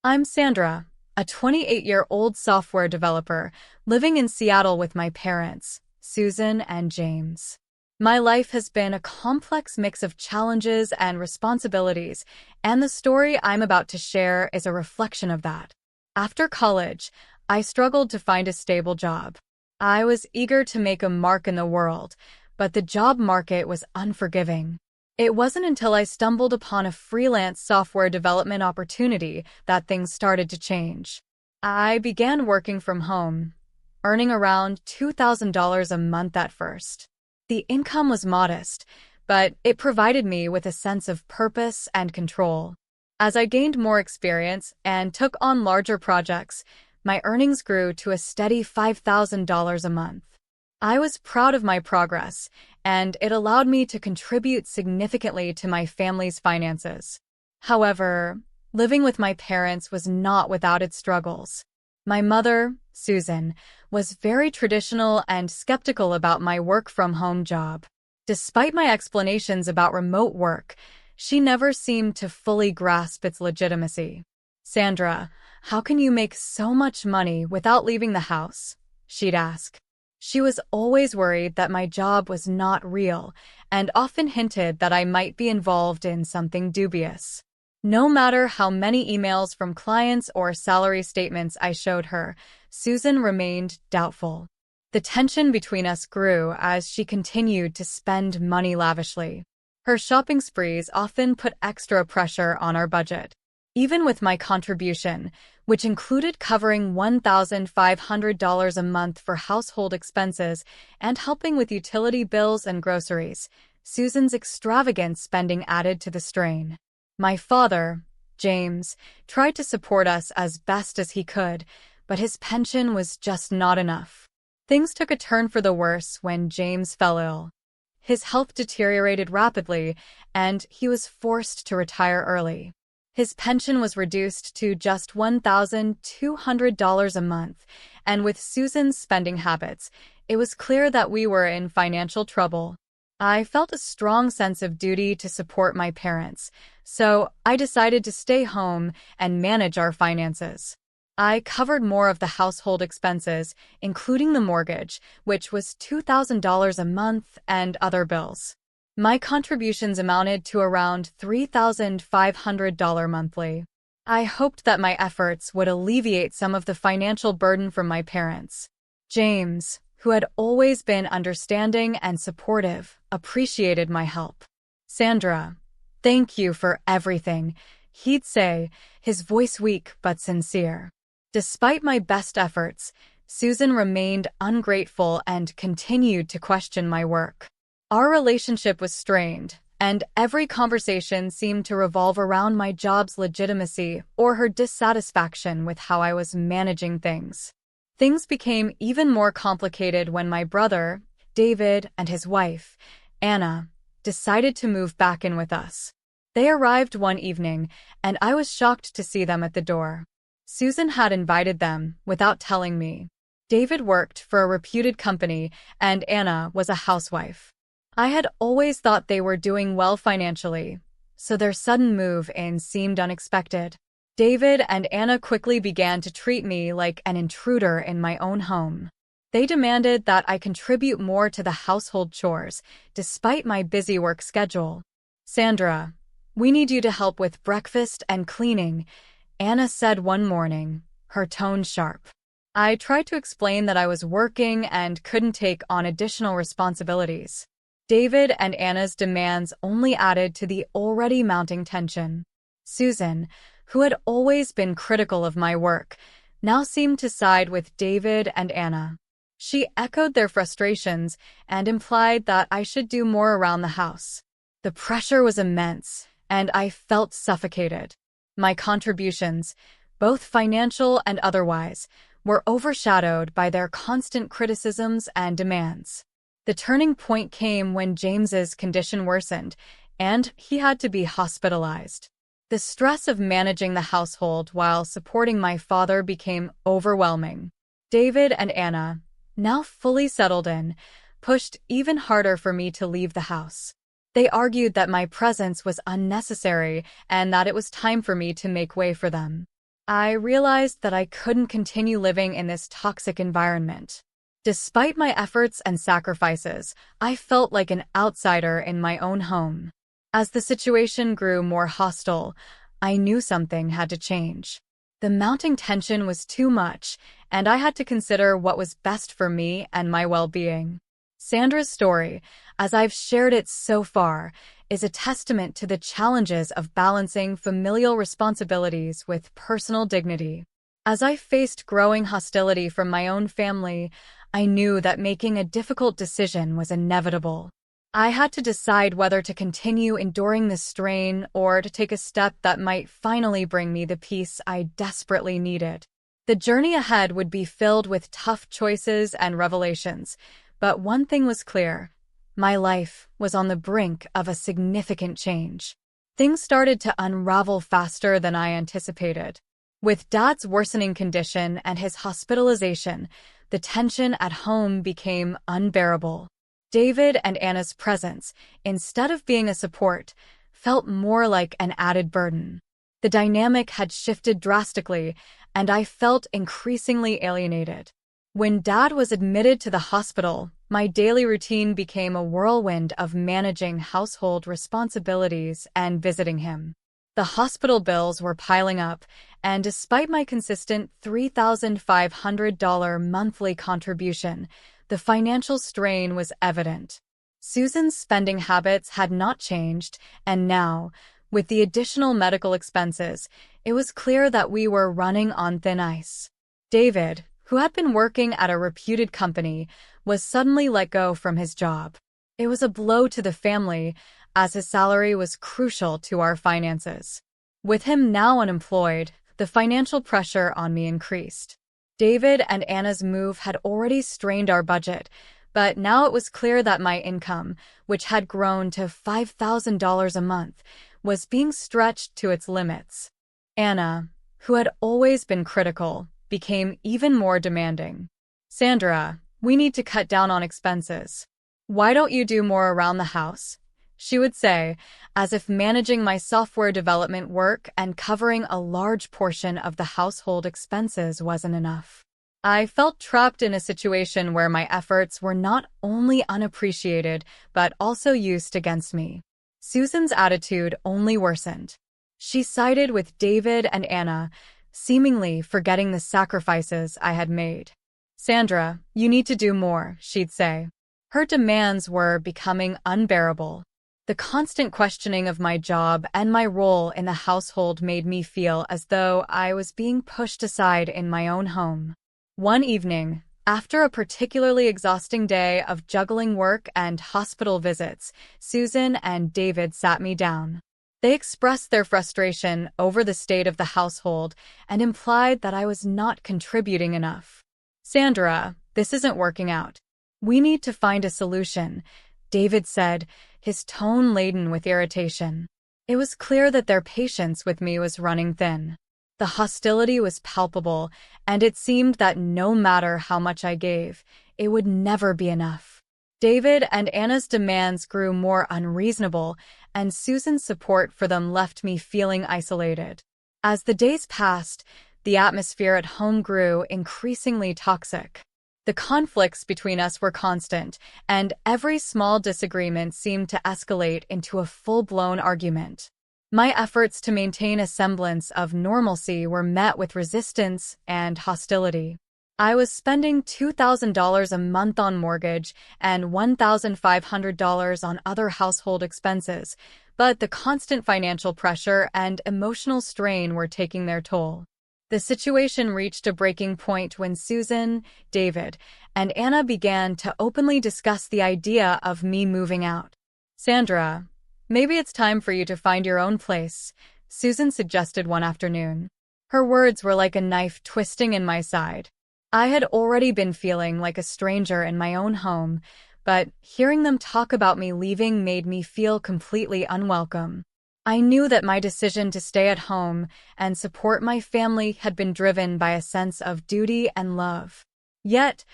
I'm Sandra, a 28-year-old software developer living in Seattle with my parents, Susan and James. My life has been a complex mix of challenges and responsibilities, and the story I'm about to share is a reflection of that. After college, I struggled to find a stable job. I was eager to make a mark in the world, but the job market was unforgiving. It wasn't until I stumbled upon a freelance software development opportunity that things started to change. I began working from home, earning around $2,000 a month at first. The income was modest, but it provided me with a sense of purpose and control. As I gained more experience and took on larger projects, my earnings grew to a steady $5,000 a month. I was proud of my progress, and it allowed me to contribute significantly to my family's finances. However, living with my parents was not without its struggles. My mother, Susan, was very traditional and skeptical about my work-from-home job. Despite my explanations about remote work, she never seemed to fully grasp its legitimacy. "Sandra, how can you make so much money without leaving the house?" she'd ask. She was always worried that my job was not real and often hinted that I might be involved in something dubious. No matter how many emails from clients or salary statements I showed her, Susan remained doubtful. The tension between us grew as she continued to spend money lavishly. Her shopping sprees often put extra pressure on our budget. Even with my contribution, which included covering $1,500 a month for household expenses and helping with utility bills and groceries, Susan's extravagant spending added to the strain. My father, James, tried to support us as best as he could, but his pension was just not enough. Things took a turn for the worse when James fell ill. His health deteriorated rapidly, and he was forced to retire early. His pension was reduced to just $1,200 a month, and with Susan's spending habits, it was clear that we were in financial trouble. I felt a strong sense of duty to support my parents, so I decided to stay home and manage our finances. I covered more of the household expenses, including the mortgage, which was $2,000 a month, and other bills. My contributions amounted to around $3,500 monthly. I hoped that my efforts would alleviate some of the financial burden from my parents. James, who had always been understanding and supportive, appreciated my help. "Sandra, thank you for everything," he'd say, his voice weak but sincere. Despite my best efforts, Susan remained ungrateful and continued to question my work. Our relationship was strained, and every conversation seemed to revolve around my job's legitimacy or her dissatisfaction with how I was managing things. Things became even more complicated when my brother, David, and his wife, Anna, decided to move back in with us. They arrived one evening, and I was shocked to see them at the door. Susan had invited them without telling me. David worked for a reputed company, and Anna was a housewife. I had always thought they were doing well financially, so their sudden move in seemed unexpected. David and Anna quickly began to treat me like an intruder in my own home. They demanded that I contribute more to the household chores, despite my busy work schedule. "Sandra, we need you to help with breakfast and cleaning," Anna said one morning, her tone sharp. I tried to explain that I was working and couldn't take on additional responsibilities. David and Anna's demands only added to the already mounting tension. Susan, who had always been critical of my work, now seemed to side with David and Anna. She echoed their frustrations and implied that I should do more around the house. The pressure was immense, and I felt suffocated. My contributions, both financial and otherwise, were overshadowed by their constant criticisms and demands. The turning point came when James's condition worsened, and he had to be hospitalized. The stress of managing the household while supporting my father became overwhelming. David and Anna, now fully settled in, pushed even harder for me to leave the house. They argued that my presence was unnecessary and that it was time for me to make way for them. I realized that I couldn't continue living in this toxic environment. Despite my efforts and sacrifices, I felt like an outsider in my own home. As the situation grew more hostile, I knew something had to change. The mounting tension was too much, and I had to consider what was best for me and my well-being. Sandra's story, as I've shared it so far, is a testament to the challenges of balancing familial responsibilities with personal dignity. As I faced growing hostility from my own family, I knew that making a difficult decision was inevitable. I had to decide whether to continue enduring this strain or to take a step that might finally bring me the peace I desperately needed. The journey ahead would be filled with tough choices and revelations, but one thing was clear. My life was on the brink of a significant change. Things started to unravel faster than I anticipated. With Dad's worsening condition and his hospitalization, the tension at home became unbearable. David and Anna's presence, instead of being a support, felt more like an added burden. The dynamic had shifted drastically, and I felt increasingly alienated. When Dad was admitted to the hospital, my daily routine became a whirlwind of managing household responsibilities and visiting him. The hospital bills were piling up, and despite my consistent $3,500 monthly contribution, the financial strain was evident. Susan's spending habits had not changed, and now, with the additional medical expenses, it was clear that we were running on thin ice. David, who had been working at a reputed company, was suddenly let go from his job. It was a blow to the family, as his salary was crucial to our finances. With him now unemployed, the financial pressure on me increased. David and Anna's move had already strained our budget, but now it was clear that my income, which had grown to $5,000 a month, was being stretched to its limits. Anna, who had always been critical, became even more demanding. "Sandra, we need to cut down on expenses. Why don't you do more around the house?" she would say, as if managing my software development work and covering a large portion of the household expenses wasn't enough. I felt trapped in a situation where my efforts were not only unappreciated, but also used against me. Susan's attitude only worsened. She sided with David and Anna, seemingly forgetting the sacrifices I had made. "Sandra, you need to do more," she'd say. Her demands were becoming unbearable. The constant questioning of my job and my role in the household made me feel as though I was being pushed aside in my own home. One evening, after a particularly exhausting day of juggling work and hospital visits, Susan and David sat me down. They expressed their frustration over the state of the household and implied that I was not contributing enough. "Sandra, this isn't working out. We need to find a solution," David said, his tone laden with irritation. It was clear that their patience with me was running thin. The hostility was palpable, and it seemed that no matter how much I gave, it would never be enough. David and Anna's demands grew more unreasonable, and Susan's support for them left me feeling isolated. As the days passed, the atmosphere at home grew increasingly toxic. The conflicts between us were constant, and every small disagreement seemed to escalate into a full-blown argument. My efforts to maintain a semblance of normalcy were met with resistance and hostility. I was spending $2,000 a month on mortgage and $1,500 on other household expenses, but the constant financial pressure and emotional strain were taking their toll. The situation reached a breaking point when Susan, David, and Anna began to openly discuss the idea of me moving out. "Sandra, maybe it's time for you to find your own place," Susan suggested one afternoon. Her words were like a knife twisting in my side. I had already been feeling like a stranger in my own home, but hearing them talk about me leaving made me feel completely unwelcome. I knew that my decision to stay at home and support my family had been driven by a sense of duty and love. Yet,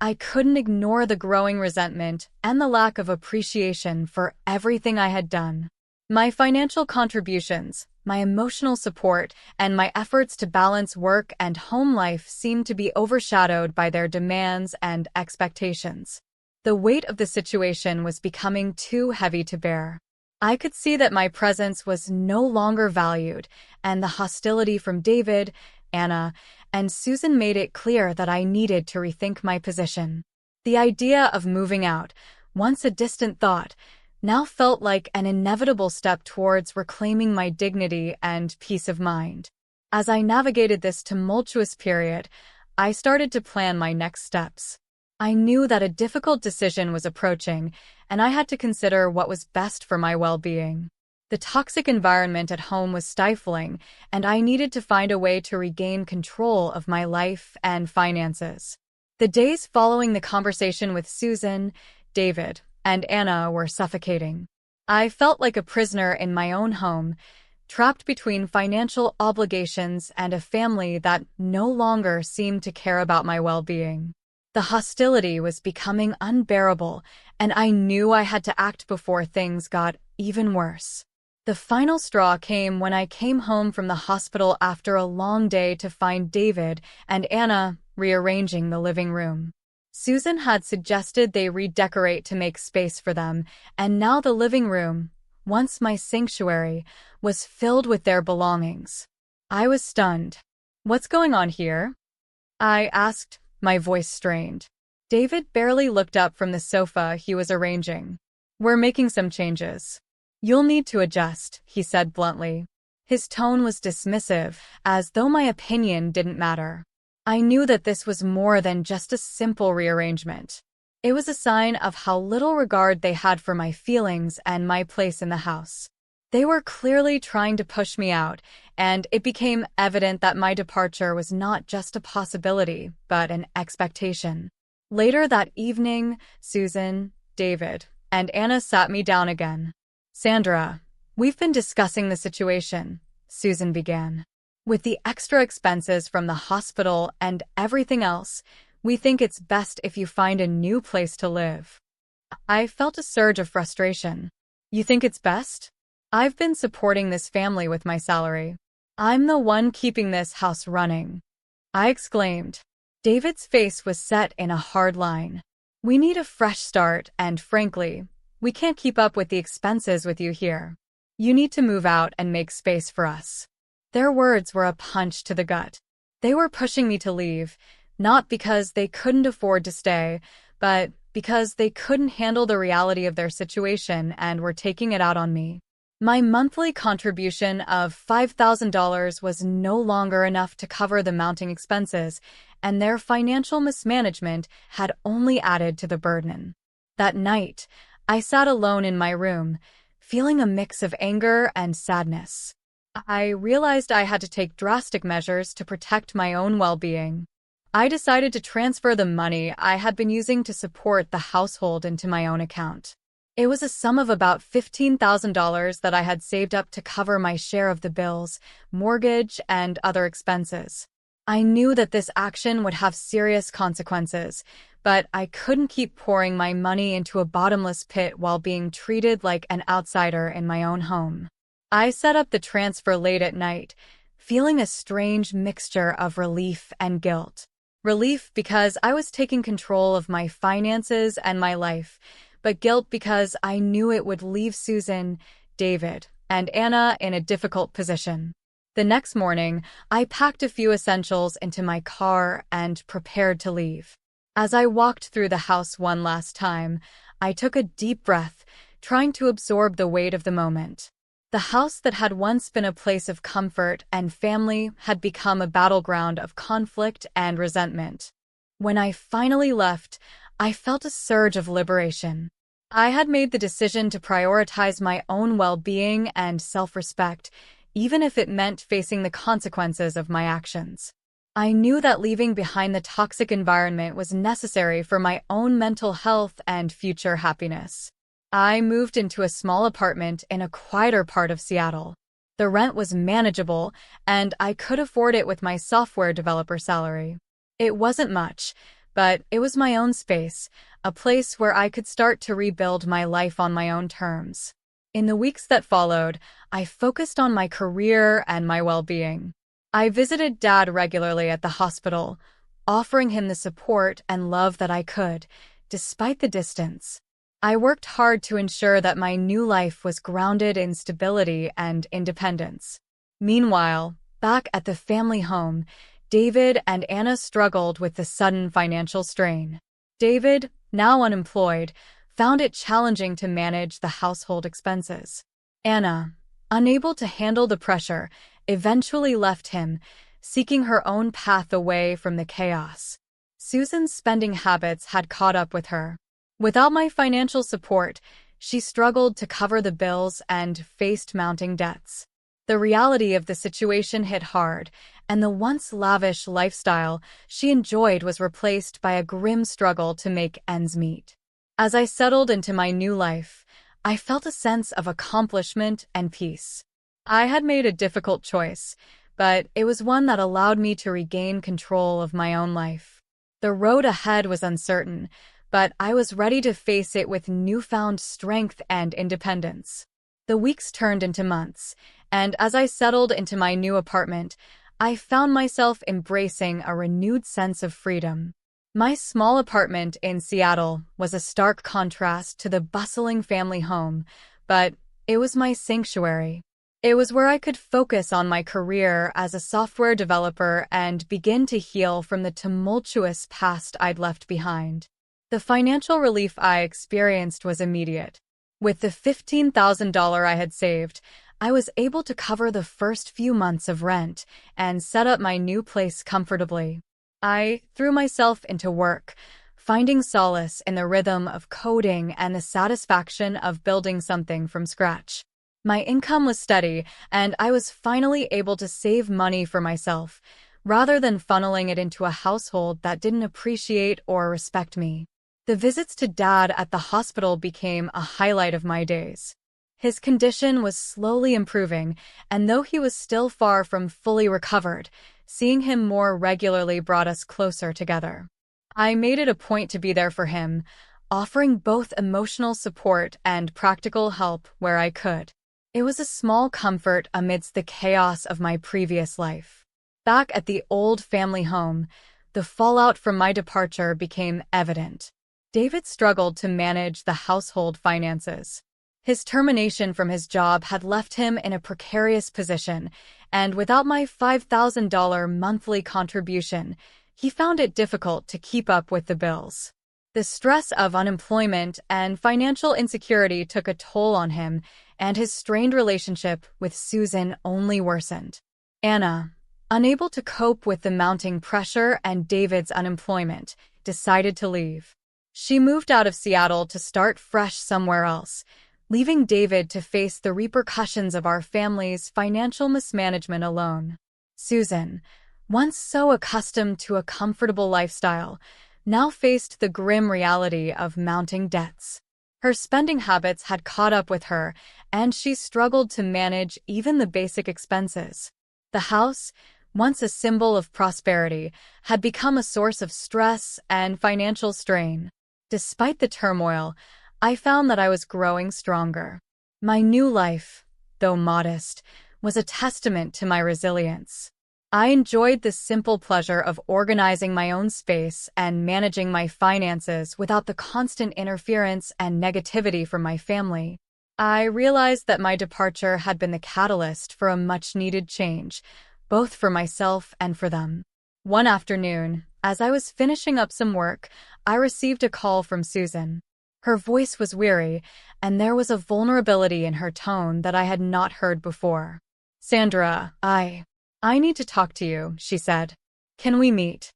I couldn't ignore the growing resentment and the lack of appreciation for everything I had done. My financial contributions, my emotional support, and my efforts to balance work and home life seemed to be overshadowed by their demands and expectations. The weight of the situation was becoming too heavy to bear. I could see that my presence was no longer valued, and the hostility from David, Anna, and Susan made it clear that I needed to rethink my position. The idea of moving out, once a distant thought, now felt like an inevitable step towards reclaiming my dignity and peace of mind. As I navigated this tumultuous period, I started to plan my next steps. I knew that a difficult decision was approaching, and I had to consider what was best for my well-being. The toxic environment at home was stifling, and I needed to find a way to regain control of my life and finances. The days following the conversation with Susan, David, and Anna were suffocating. I felt like a prisoner in my own home, trapped between financial obligations and a family that no longer seemed to care about my well-being. The hostility was becoming unbearable, and I knew I had to act before things got even worse. The final straw came when I came home from the hospital after a long day to find David and Anna rearranging the living room. Susan had suggested they redecorate to make space for them, and now the living room, once my sanctuary, was filled with their belongings. I was stunned. "What's going on here?" I asked, my voice strained. David barely looked up from the sofa he was arranging. "We're making some changes. You'll need to adjust," he said bluntly. His tone was dismissive, as though my opinion didn't matter. I knew that this was more than just a simple rearrangement. It was a sign of how little regard they had for my feelings and my place in the house. They were clearly trying to push me out, and it became evident that my departure was not just a possibility, but an expectation. Later that evening, Susan, David, and Anna sat me down again. "Sandra, we've been discussing the situation," Susan began. "With the extra expenses from the hospital and everything else, we think it's best if you find a new place to live." I felt a surge of frustration. "You think it's best? I've been supporting this family with my salary. I'm the one keeping this house running," I exclaimed. David's face was set in a hard line. "We need a fresh start, and frankly, we can't keep up with the expenses with you here. You need to move out and make space for us." Their words were a punch to the gut. They were pushing me to leave, not because they couldn't afford to stay, but because they couldn't handle the reality of their situation and were taking it out on me. My monthly contribution of $5,000 was no longer enough to cover the mounting expenses, and their financial mismanagement had only added to the burden. That night, I sat alone in my room, feeling a mix of anger and sadness. I realized I had to take drastic measures to protect my own well-being. I decided to transfer the money I had been using to support the household into my own account. It was a sum of about $15,000 that I had saved up to cover my share of the bills, mortgage, and other expenses. I knew that this action would have serious consequences, but I couldn't keep pouring my money into a bottomless pit while being treated like an outsider in my own home. I set up the transfer late at night, feeling a strange mixture of relief and guilt. Relief because I was taking control of my finances and my life, but guilt because I knew it would leave Susan, David, and Anna in a difficult position. The next morning, I packed a few essentials into my car and prepared to leave. As I walked through the house one last time, I took a deep breath, trying to absorb the weight of the moment. The house that had once been a place of comfort and family had become a battleground of conflict and resentment. When I finally left, I felt a surge of liberation. I had made the decision to prioritize my own well-being and self-respect, even if it meant facing the consequences of my actions. I knew that leaving behind the toxic environment was necessary for my own mental health and future happiness. I moved into a small apartment in a quieter part of Seattle. The rent was manageable, and I could afford it with my software developer salary. It wasn't much, but it was my own space, a place where I could start to rebuild my life on my own terms. In the weeks that followed, I focused on my career and my well-being. I visited Dad regularly at the hospital, offering him the support and love that I could, despite the distance. I worked hard to ensure that my new life was grounded in stability and independence. Meanwhile, back at the family home, David and Anna struggled with the sudden financial strain. David, now unemployed, found it challenging to manage the household expenses. Anna, unable to handle the pressure, eventually left him, seeking her own path away from the chaos. Susan's spending habits had caught up with her. Without my financial support, she struggled to cover the bills and faced mounting debts. The reality of the situation hit hard, and the once lavish lifestyle she enjoyed was replaced by a grim struggle to make ends meet. As I settled into my new life, I felt a sense of accomplishment and peace. I had made a difficult choice, but it was one that allowed me to regain control of my own life. The road ahead was uncertain, but I was ready to face it with newfound strength and independence. The weeks turned into months, and as I settled into my new apartment, I found myself embracing a renewed sense of freedom. My small apartment in Seattle was a stark contrast to the bustling family home, but it was my sanctuary. It was where I could focus on my career as a software developer and begin to heal from the tumultuous past I'd left behind. The financial relief I experienced was immediate. With the $15,000 I had saved, I was able to cover the first few months of rent and set up my new place comfortably. I threw myself into work, finding solace in the rhythm of coding and the satisfaction of building something from scratch. My income was steady, and I was finally able to save money for myself, rather than funneling it into a household that didn't appreciate or respect me. The visits to Dad at the hospital became a highlight of my days. His condition was slowly improving, and though he was still far from fully recovered, seeing him more regularly brought us closer together. I made it a point to be there for him, offering both emotional support and practical help where I could. It was a small comfort amidst the chaos of my previous life. Back at the old family home, the fallout from my departure became evident. David struggled to manage the household finances. His termination from his job had left him in a precarious position, and without my $5,000 monthly contribution, he found it difficult to keep up with the bills. The stress of unemployment and financial insecurity took a toll on him, and his strained relationship with Susan only worsened. Anna, unable to cope with the mounting pressure and David's unemployment, decided to leave. She moved out of Seattle to start fresh somewhere else, leaving David to face the repercussions of our family's financial mismanagement alone. Susan, once so accustomed to a comfortable lifestyle, now faced the grim reality of mounting debts. Her spending habits had caught up with her, and she struggled to manage even the basic expenses. The house, once a symbol of prosperity, had become a source of stress and financial strain. Despite the turmoil, I found that I was growing stronger. My new life, though modest, was a testament to my resilience. I enjoyed the simple pleasure of organizing my own space and managing my finances without the constant interference and negativity from my family. I realized that my departure had been the catalyst for a much-needed change, both for myself and for them. One afternoon, as I was finishing up some work, I received a call from Susan. Her voice was weary, and there was a vulnerability in her tone that I had not heard before. "Sandra, I need to talk to you," she said. "Can we meet?"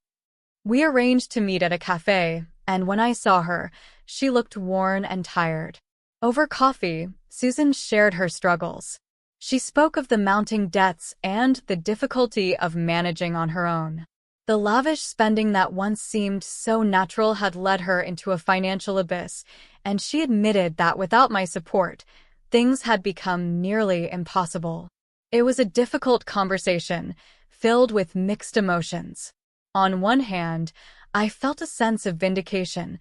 We arranged to meet at a cafe, and when I saw her, she looked worn and tired. Over coffee, Susan shared her struggles. She spoke of the mounting debts and the difficulty of managing on her own. The lavish spending that once seemed so natural had led her into a financial abyss, and she admitted that without my support, things had become nearly impossible. It was a difficult conversation, filled with mixed emotions. On one hand, I felt a sense of vindication.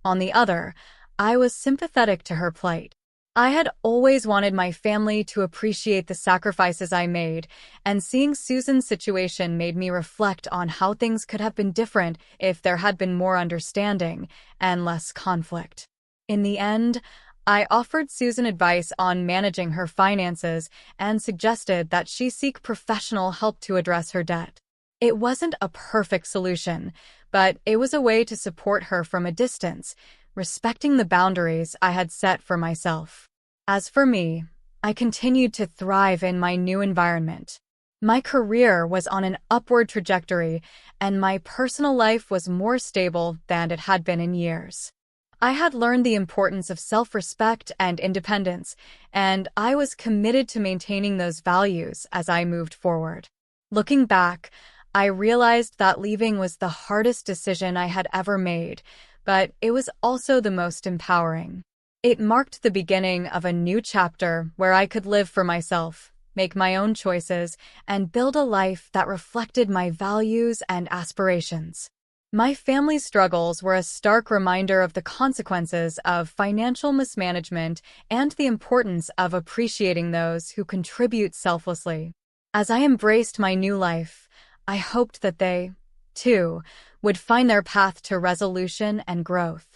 On the other, I was sympathetic to her plight. I had always wanted my family to appreciate the sacrifices I made, and seeing Susan's situation made me reflect on how things could have been different if there had been more understanding and less conflict. In the end, I offered Susan advice on managing her finances and suggested that she seek professional help to address her debt. It wasn't a perfect solution, but it was a way to support her from a distance, respecting the boundaries I had set for myself. As for me, I continued to thrive in my new environment. My career was on an upward trajectory, and my personal life was more stable than it had been in years. I had learned the importance of self-respect and independence, and I was committed to maintaining those values as I moved forward. Looking back, I realized that leaving was the hardest decision I had ever made, but it was also the most empowering. It marked the beginning of a new chapter where I could live for myself, make my own choices, and build a life that reflected my values and aspirations. My family's struggles were a stark reminder of the consequences of financial mismanagement and the importance of appreciating those who contribute selflessly. As I embraced my new life, I hoped that they, too, would find their path to resolution and growth.